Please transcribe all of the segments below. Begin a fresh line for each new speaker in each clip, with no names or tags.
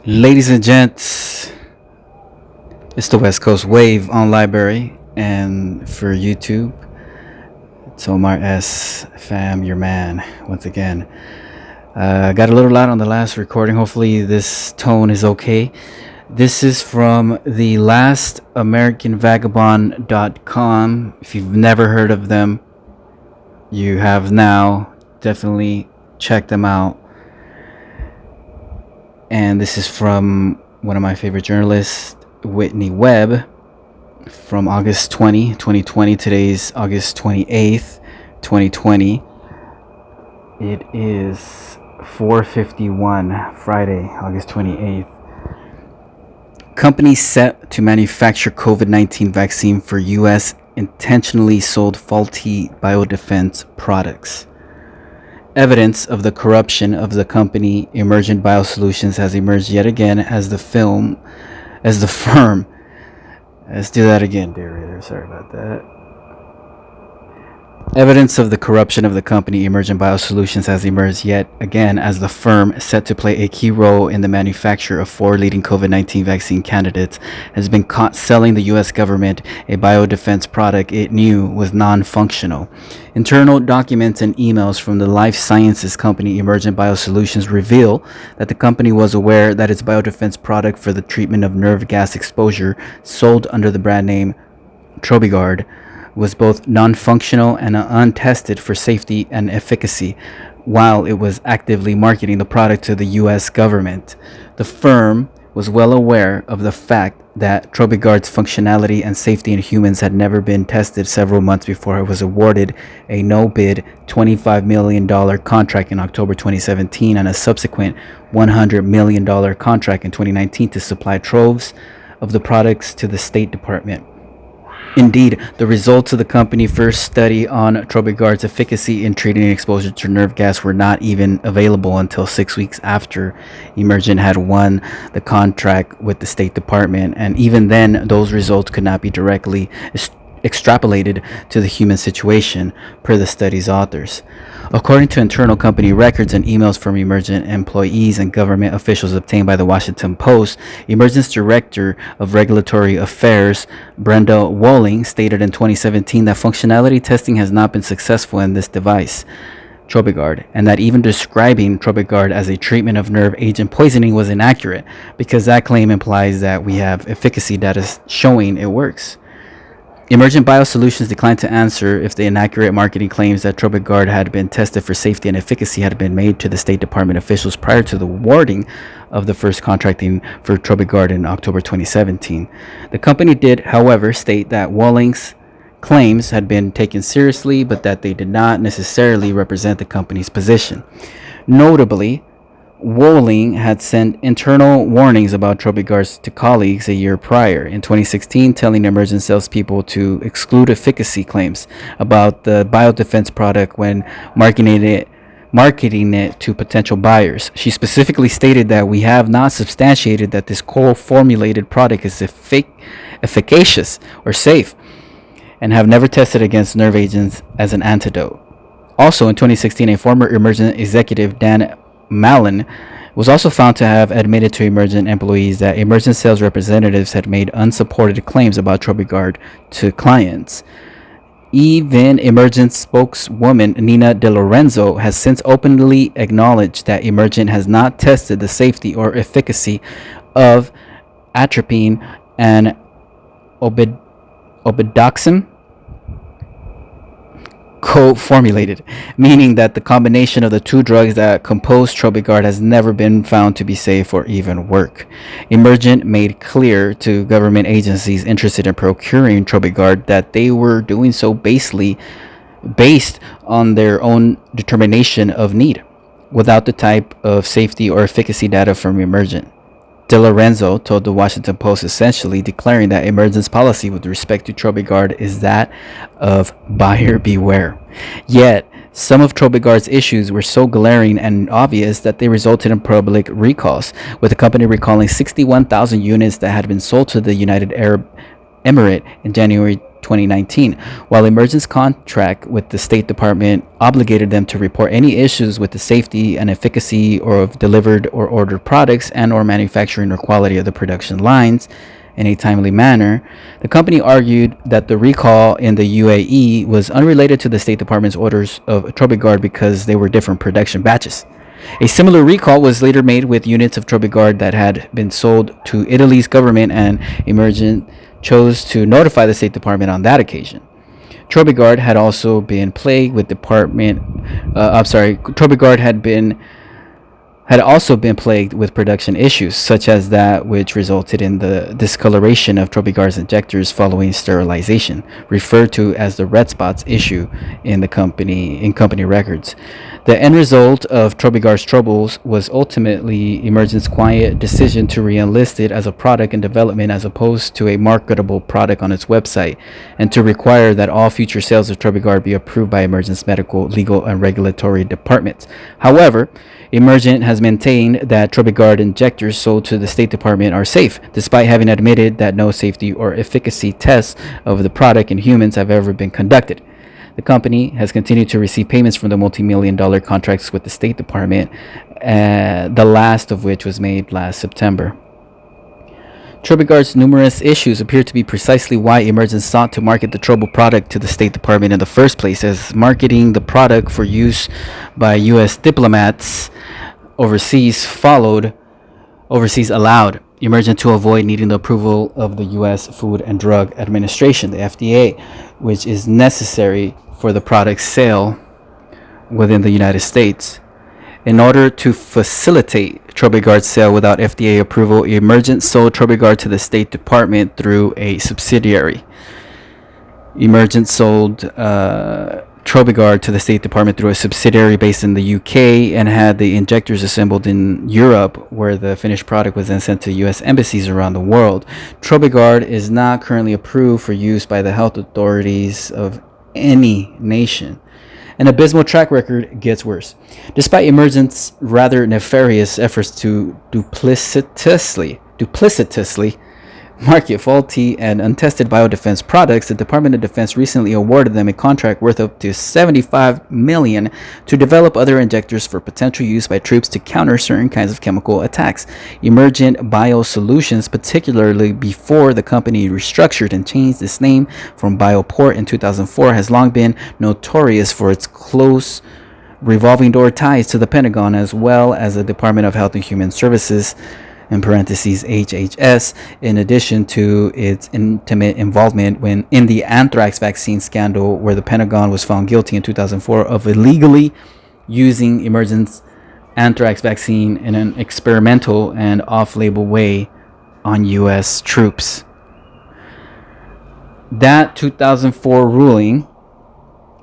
Ladies and gents, it's the West Coast Wave on Library, and for YouTube, it's Omar S. Fam, your man, once again. Got a little loud on the last recording. Hopefully, this tone is okay. This is from the lastamericanvagabond.com. If you've never heard of them, you have now. Definitely check them out. And this is from one of my favorite journalists, Whitney Webb, from August 2020. Today's August 28th, 2020. It is 4:51, Friday, August 28th. Company set to manufacture COVID-19 vaccine for U.S. intentionally sold faulty Biodefense products. Evidence of the corruption of the company Emergent Biosolutions has emerged yet again as the firm. Let's do that again, dear reader. Sorry about that. Evidence of the corruption of the company Emergent Biosolutions has emerged yet again as the firm, set to play a key role in the manufacture of four leading COVID-19 vaccine candidates, has been caught selling the U.S. government a biodefense product it knew was non-functional. Internal documents and emails from the life sciences company Emergent Biosolutions reveal that the company was aware that its biodefense product for the treatment of nerve gas exposure, sold under the brand name Trobigard, was both non-functional and untested for safety and efficacy while it was actively marketing the product to the U.S. government. The firm was well aware of the fact that Trobigard's functionality and safety in humans had never been tested several months before it was awarded a no-bid $25 million contract in October 2017 and a subsequent $100 million contract in 2019 to supply troves of the products to the State Department. Indeed, the results of the company's first study on Trobigard's efficacy in treating exposure to nerve gas were not even available until 6 weeks after Emergent had won the contract with the State Department, and even then, those results could not be directly extrapolated to the human situation, per the study's authors. According to internal company records and emails from Emergent employees and government officials obtained by the Washington Post, Emergent's Director of Regulatory Affairs, Brenda Walling, stated in 2017 that functionality testing has not been successful in this device, Trobigard, and that even describing Trobigard as a treatment of nerve agent poisoning was inaccurate, because that claim implies that we have efficacy data showing it works. Emergent Biosolutions declined to answer if the inaccurate marketing claims that Trobigard had been tested for safety and efficacy had been made to the State Department officials prior to the awarding of the first contracting for Trobigard in October 2017. The company did, however, state that Walling's claims had been taken seriously, but that they did not necessarily represent the company's position. Notably, Walling had sent internal warnings about Trobigard to colleagues a year prior, in 2016, telling Emergent salespeople to exclude efficacy claims about the biodefense product when marketing it to potential buyers. She specifically stated that we have not substantiated that this co-formulated product is efficacious or safe, and have never tested against nerve agents as an antidote. Also, in 2016, a former Emergent executive, Dan Mallon, was also found to have admitted to Emergent employees that Emergent sales representatives had made unsupported claims about Trobigard to clients. Even Emergent spokeswoman Nina DeLorenzo has since openly acknowledged that Emergent has not tested the safety or efficacy of atropine and obidoxim co-formulated, meaning that the combination of the two drugs that compose Trobigard has never been found to be safe or even work. Emergent made clear to government agencies interested in procuring Trobigard that they were doing so based on their own determination of need, without the type of safety or efficacy data from Emergent. DeLorenzo told the Washington Post, essentially declaring that Emergent's policy with respect to Trobigard is that of buyer beware. Yet, some of Trobigard's issues were so glaring and obvious that they resulted in public recalls, with the company recalling 61,000 units that had been sold to the United Arab Emirate in January 2019, while Emergent's contract with the State Department obligated them to report any issues with the safety and efficacy or of delivered or ordered products and or manufacturing or quality of the production lines in a timely manner. The company argued that the recall in the UAE was unrelated to the State Department's orders of Trobigard because they were different production batches. A similar recall was later made with units of Trobigard that had been sold to Italy's government, and Emergent chose to notify the State Department on that occasion. Trobigard had also been plagued with Trobigard had also been plagued with production issues, such as that which resulted in the discoloration of Trobigard's injectors following sterilization, referred to as the red spots issue in company records. The end result of Trobigard's troubles was ultimately Emergent's quiet decision to re-enlist it as a product in development as opposed to a marketable product on its website, and to require that all future sales of Trobigard be approved by Emergent's medical, legal, and regulatory departments. However, Emergent has maintained that Trobigard injectors sold to the State Department are safe, despite having admitted that no safety or efficacy tests of the product in humans have ever been conducted. The company has continued to receive payments from the multi-million-dollar contracts with the State Department, the last of which was made last September. Trobigard's numerous issues appear to be precisely why Emergent sought to market the troubled product to the State Department in the first place, as marketing the product for use by U.S. diplomats overseas allowed Emergent to avoid needing the approval of the U.S. Food and Drug Administration, the FDA, which is necessary for the product's sale within the United States. In order to facilitate Trobigard's sale without FDA approval, Emergent sold Trobigard to the State Department through a subsidiary. Emergent sold Trobigard to the State Department through a subsidiary based in the UK and had the injectors assembled in Europe, where the finished product was then sent to US embassies around the world. Trobigard is not currently approved for use by the health authorities of any nation. An abysmal track record gets worse. Despite Emergent's rather nefarious efforts to duplicitously market faulty and untested biodefense products, the Department of Defense recently awarded them a contract worth up to $75 million to develop other injectors for potential use by troops to counter certain kinds of chemical attacks. Emergent Biosolutions, particularly before the company restructured and changed its name from Bioport in 2004, has long been notorious for its close revolving door ties to the Pentagon, as well as the Department of Health and Human Services, in parentheses HHS, in addition to its intimate involvement in the anthrax vaccine scandal, where the Pentagon was found guilty in 2004 of illegally using Emergent's anthrax vaccine in an experimental and off-label way on U.S. troops. That 2004 ruling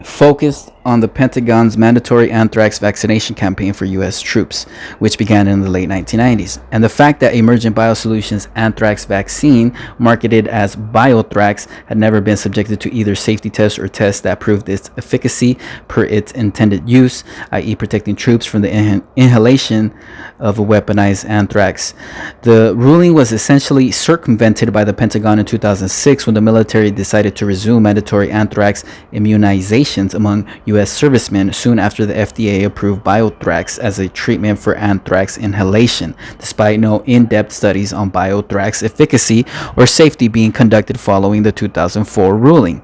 focused on the Pentagon's mandatory anthrax vaccination campaign for U.S. troops, which began in the late 1990s, and the fact that Emergent Biosolutions' anthrax vaccine, marketed as Biothrax, had never been subjected to either safety tests or tests that proved its efficacy per its intended use, i.e. protecting troops from the inhalation of a weaponized anthrax. The ruling was essentially circumvented by the Pentagon in 2006 when the military decided to resume mandatory anthrax immunizations among U.S. servicemen soon after the FDA approved Biothrax as a treatment for anthrax inhalation, despite no in-depth studies on Biothrax efficacy or safety being conducted following the 2004 ruling.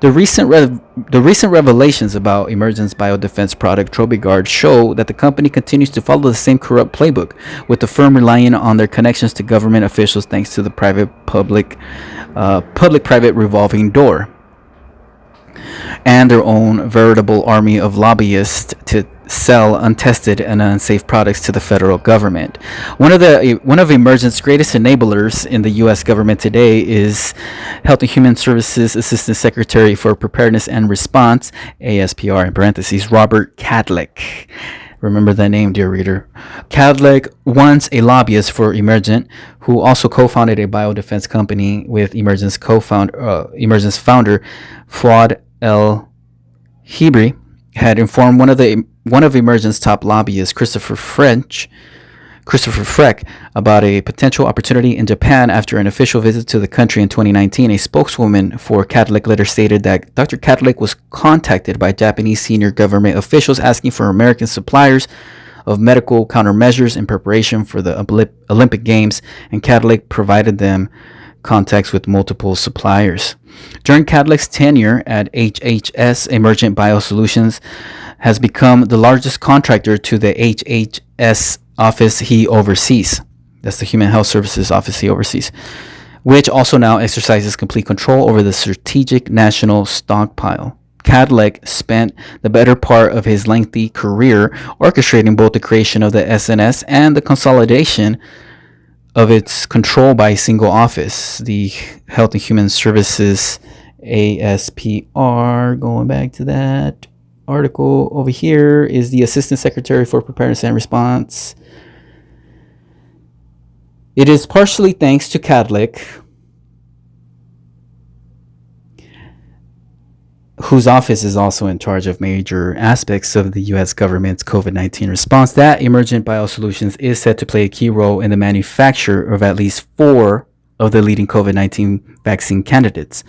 The recent revelations about Emergent's biodefense product Trobigard show that the company continues to follow the same corrupt playbook, with the firm relying on their connections to government officials thanks to the public-private revolving door, and their own veritable army of lobbyists to sell untested and unsafe products to the federal government. One of Emergent's greatest enablers in the U.S. government today is Health and Human Services Assistant Secretary for Preparedness and Response, ASPR in parentheses, Robert Kadlec. Remember that name, dear reader. Kadlec, once a lobbyist for Emergent, who also co-founded a biodefense company with Emergent's founder, Fuad El-Hibri, had informed one of Emergent's top lobbyists, Christopher French, Christopher Freck about a potential opportunity in Japan after an official visit to the country in 2019. A spokeswoman for Catholic later stated that Dr. Catholic was contacted by Japanese senior government officials asking for American suppliers of medical countermeasures in preparation for the Olympic Games, and Catholic provided them contacts with multiple suppliers. During Cadlec's tenure at HHS, Emergent Biosolutions has become the largest contractor to the HHS office he oversees. That's the Human Health Services office he oversees, which also now exercises complete control over the strategic national stockpile. Cadlec spent the better part of his lengthy career orchestrating both the creation of the SNS and the consolidation of its control by a single office, the Health and Human Services ASPR. Going back to that article over here is the Assistant Secretary for Preparedness and Response. It is partially thanks to Cadlec, whose office is also in charge of major aspects of the U.S. government's COVID-19 response, that Emergent Biosolutions is set to play a key role in the manufacture of at least 4 of the leading COVID-19 vaccine candidates.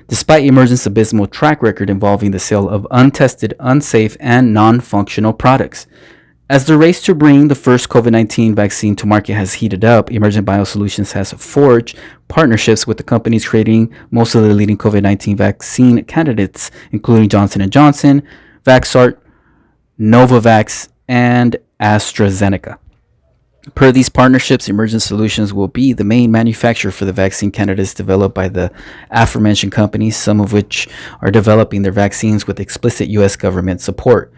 Despite Emergent's abysmal track record involving the sale of untested, unsafe, and non-functional products. As the race to bring the first COVID-19 vaccine to market has heated up, Emergent Biosolutions has forged partnerships with the companies creating most of the leading COVID-19 vaccine candidates, including Johnson & Johnson, Vaxart, Novavax, and AstraZeneca. Per these partnerships, Emergent Solutions will be the main manufacturer for the vaccine candidates developed by the aforementioned companies, some of which are developing their vaccines with explicit U.S. government support.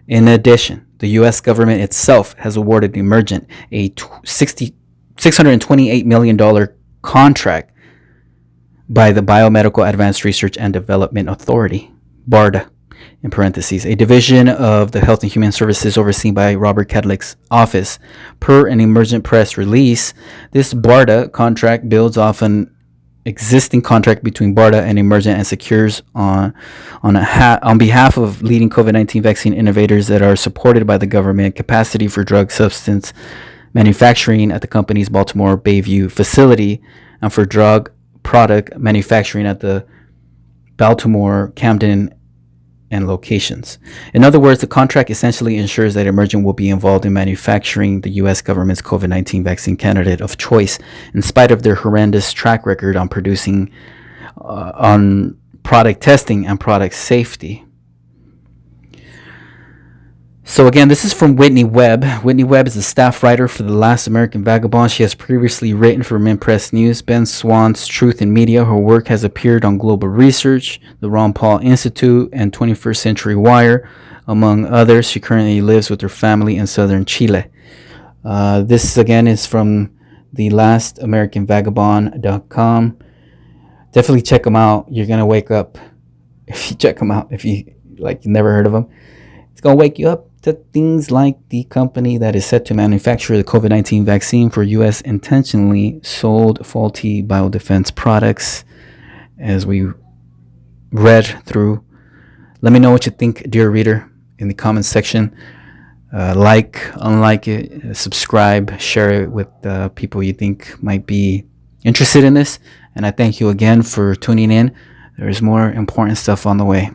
In addition, the U.S. government itself has awarded Emergent a $628 million contract by the Biomedical Advanced Research and Development Authority, BARDA, in parentheses, a division of the Health and Human Services overseen by Robert Cadlec's office. Per an Emergent press release, this BARDA contract builds off an existing contract between BARDA and Emergent and secures on behalf of leading COVID-19 vaccine innovators that are supported by the government capacity for drug substance manufacturing at the company's Baltimore Bayview facility and for drug product manufacturing at the Baltimore, Camden, and locations. In other words, the contract essentially ensures that Emergent will be involved in manufacturing the U.S. government's COVID-19 vaccine candidate of choice, in spite of their horrendous track record on producing, on product testing and product safety. So again, this is from Whitney Webb. Whitney Webb is a staff writer for The Last American Vagabond. She has previously written for Mint Press News, Ben Swan's Truth in Media. Her work has appeared on Global Research, the Ron Paul Institute, and 21st Century Wire, among others. She currently lives with her family in southern Chile. This again is from thelastamericannvagabond.com. Definitely check them out. You're going to wake up if you check them out. If you never heard of them, it's going to wake you up to things like the company that is set to manufacture the COVID-19 vaccine for U.S. intentionally sold faulty Biodefense products, as we read through. Let me know what you think, dear reader, in the comments section. Unlike it, subscribe, share it with people you think might be interested in this. And I thank you again for tuning in. There's more important stuff on the way.